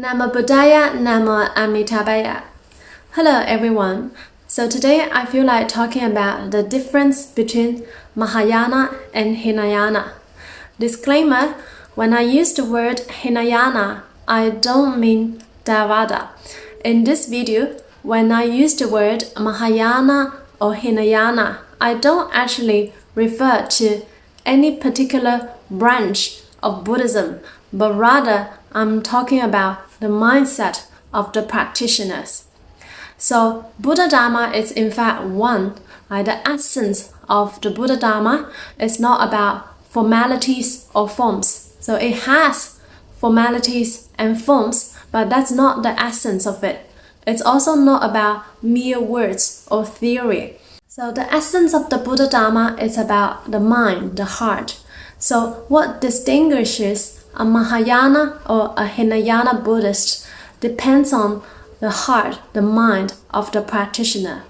Namo Buddhaya, Namo Amitabha. Hello everyone. So today I feel like talking about the difference between Mahayana and Hinayana. Disclaimer, when I use the word Hinayana, I don't mean Theravada. In this video, when I use the word Mahayana or Hinayana, I don't actually refer to any particular branch of Buddhism, but rather I'm talking about the mindset of the practitioners. So Buddha Dharma is in fact one. The essence of the Buddha Dharma is not about formalities or forms. So it has formalities and forms, but that's not the essence of it. It's also not about mere words or theory. So the essence of the Buddha Dharma is about the mind, the heart. So what distinguishes a Mahayana or a Hinayana Buddhist depends on the heart, the mind of the practitioner.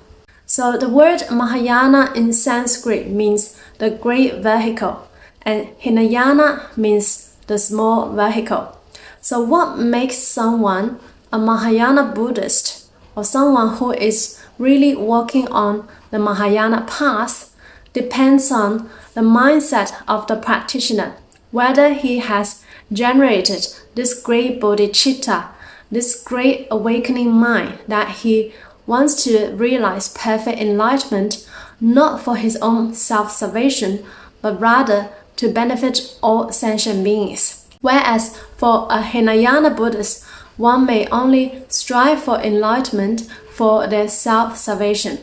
So the word Mahayana in Sanskrit means the great vehicle, and Hinayana means the small vehicle. So what makes someone a Mahayana Buddhist or someone who is really walking on the Mahayana path depends on the mindset of the practitioner, whether he has generated this great bodhicitta, this great awakening mind that he wants to realize perfect enlightenment, not for his own self-salvation, but rather to benefit all sentient beings. Whereas for a Hinayana Buddhist, one may only strive for enlightenment for their self-salvation.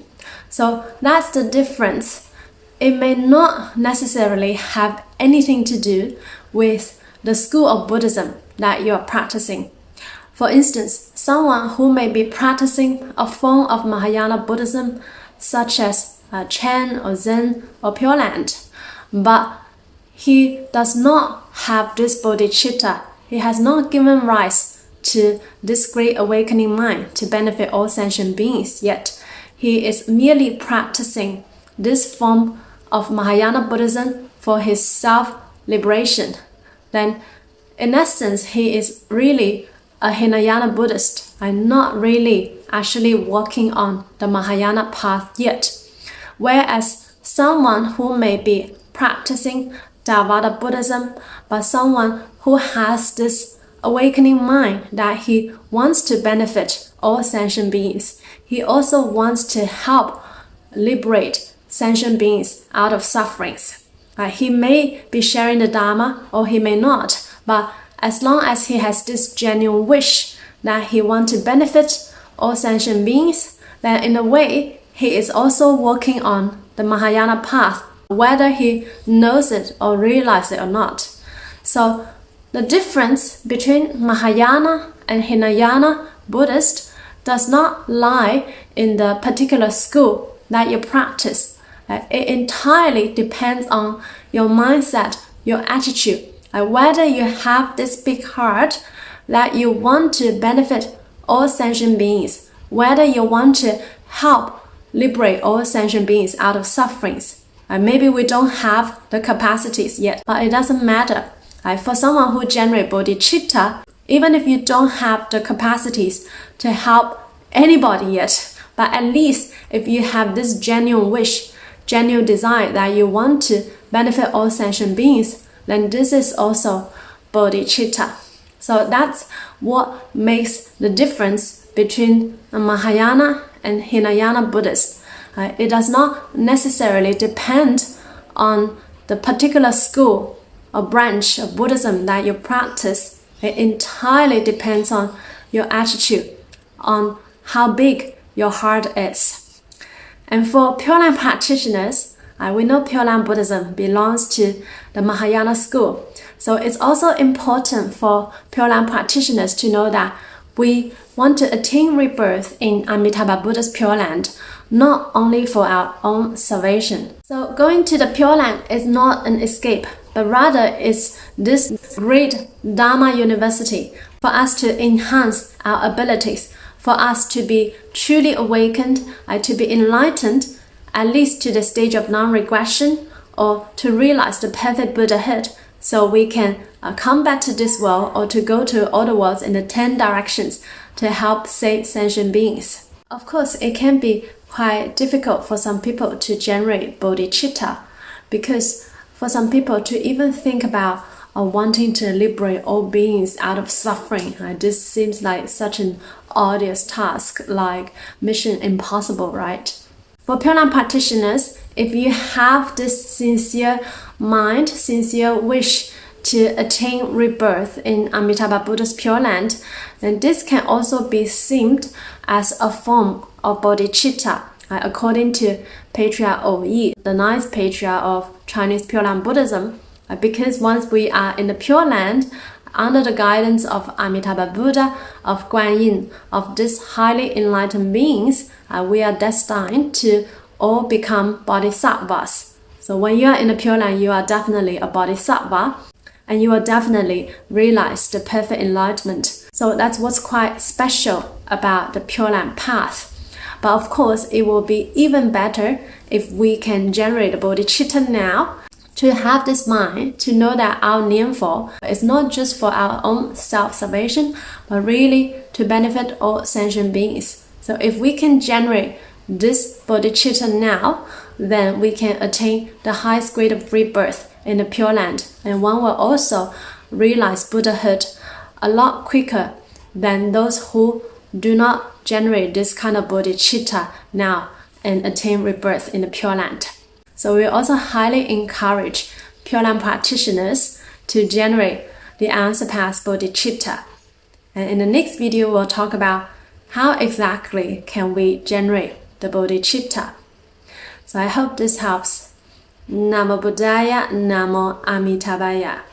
So that's the difference. It may not necessarily have anything to do with the school of Buddhism that you are practicing. For instance, someone who may be practicing a form of Mahayana Buddhism, such as Chen or Zen or Pure Land, but he does not have this bodhicitta. He has not given rise to this great awakening mind to benefit all sentient beings yet. He is merely practicing this form of Mahayana Buddhism for his self-liberation. Then, in essence, he is really a Hinayana Buddhist and not really actually walking on the Mahayana path yet. Whereas someone who may be practicing Theravada Buddhism, but someone who has this awakening mind that he wants to benefit all sentient beings, he also wants to help liberate sentient beings out of sufferings. He may be sharing the Dharma or he may not, but as long as he has this genuine wish that he wants to benefit all sentient beings, then in a way he is also walking on the Mahayana path, whether he knows it or realizes it or not. So the difference between Mahayana and Hinayana Buddhist does not lie in the particular school that you practice. It entirely depends on your mindset, your attitude, whether you have this big heart that you want to benefit all sentient beings, whether you want to help liberate all sentient beings out of sufferings. Maybe we don't have the capacities yet, but it doesn't matter. For someone who generates bodhicitta, even if you don't have the capacities to help anybody yet, but at least if you have this genuine wish, genuine desire that you want to benefit all sentient beings, then this is also bodhicitta. So that's what makes the difference between a Mahayana and Hinayana Buddhist. It does not necessarily depend on the particular school or branch of Buddhism that you practice. It entirely depends on your attitude, on how big your heart is. And for Pure Land practitioners, we know Pure Land Buddhism belongs to the Mahayana school. So it's also important for Pure Land practitioners to know that we want to attain rebirth in Amitabha Buddha's Pure Land, not only for our own salvation. So going to the Pure Land is not an escape, but rather is this great Dharma university for us to enhance our abilities, for us to be truly awakened, to be enlightened, at least to the stage of non-regression, or to realize the perfect Buddhahood so we can come back to this world or to go to other worlds in the 10 directions to help save sentient beings. Of course, it can be quite difficult for some people to generate bodhicitta, because for some people to even think about wanting to liberate all beings out of suffering, this seems like such an arduous task, like mission impossible, right? For Pure Land practitioners, if you have this sincere mind, sincere wish to attain rebirth in Amitabha Buddha's Pure Land, then this can also be seen as a form of bodhicitta, according to Patriarch Yi, the ninth patriarch of Chinese Pure Land Buddhism. Because once we are in the Pure Land, under the guidance of Amitabha Buddha, of Guan Yin, of these highly enlightened beings, we are destined to all become bodhisattvas. So when you are in the Pure Land, you are definitely a bodhisattva, and you will definitely realize the perfect enlightenment. So that's what's quite special about the Pure Land path. But of course, it will be even better if we can generate the bodhicitta now, to have this mind, to know that our Nianfo is not just for our own self-salvation, but really to benefit all sentient beings. So if we can generate this bodhicitta now, then we can attain the highest grade of rebirth in the Pure Land. And one will also realize Buddhahood a lot quicker than those who do not generate this kind of bodhicitta now and attain rebirth in the Pure Land. So we also highly encourage Pure Land practitioners to generate the unsurpassed bodhicitta. And in the next video, we'll talk about how exactly can we generate the bodhicitta. So I hope this helps. Namo Buddhaya, Namo Amitabha.